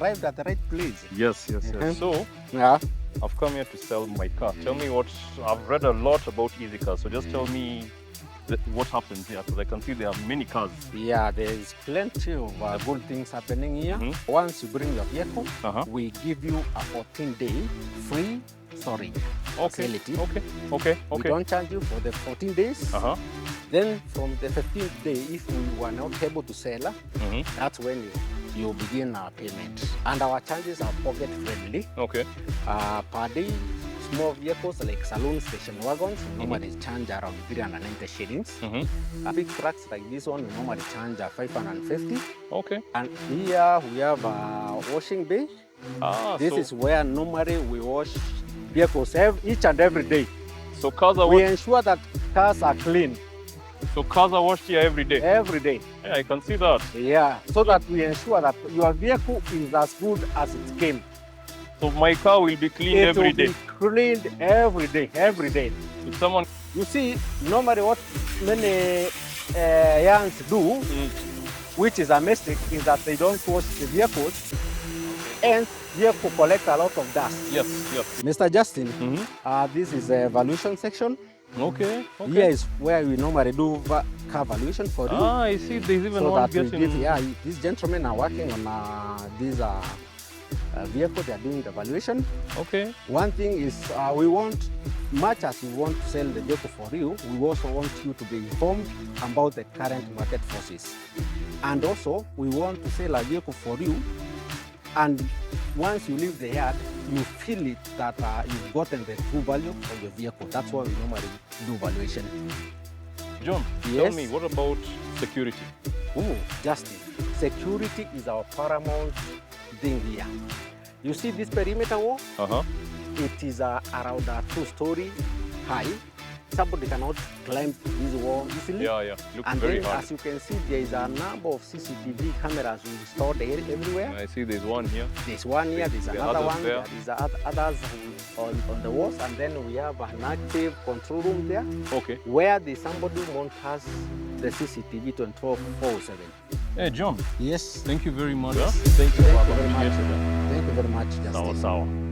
arrived at the right place. Yes. So, Yeah. I've come here to sell my car. Tell me I've read a lot about Eezy cars. So just tell me what happens here, because I can see there are many cars. Yeah, there is plenty of good things happening here. Once you bring your vehicle, we give you a 14-day free storage facility. Okay. We don't charge you for the 14 days. Then from the 15th day, if we were not able to sell, that's when you begin our payment. And our charges are pocket friendly. Okay. Per day, small vehicles like saloon station wagons normally charge around 390 shillings. Big trucks like this one normally charge 550. Okay. And here we have a washing bay. This is where normally we wash vehicles each and every day. So cars are we ensure that cars are clean. So cars are washed here every day? Every day. Yeah, I can see that. Yeah, so that we ensure that your vehicle is as good as it came. So my car will be cleaned every day? It will be cleaned every day. If someone... You see, normally what many yarns do, which is a mistake, is that they don't wash the vehicles, and vehicle collect a lot of dust. Yes. Mr. Justin, this is a valuation section. Okay. Here is where we normally do car valuation for you. I see. There's even one getting... these gentlemen are working on these vehicle. They are doing the valuation. Okay. One thing is we want, much as we want to sell the vehicle for you, we also want you to be informed about the current market forces. And also, we want to sell a vehicle for you, and once you leave the yard, you feel it that you've gotten the true value of your vehicle. That's why we normally do valuation. John, tell me, what about security? Oh, Justin, security is our paramount thing here. You see this perimeter wall? It is around a 2-story high. Somebody cannot climb this wall easily. Yeah. Looks and very then, hard. as you can see, there is a number of CCTV cameras installed everywhere. I see there's one here. There's one here, there's another one, there is others on the walls, and then we have an active control room there. Okay. Where somebody monitors the CCTV 24/7. Hey, John. Yes. Thank you very much. Yes. Thank you very much. Thank you very much, Justin. Sawa.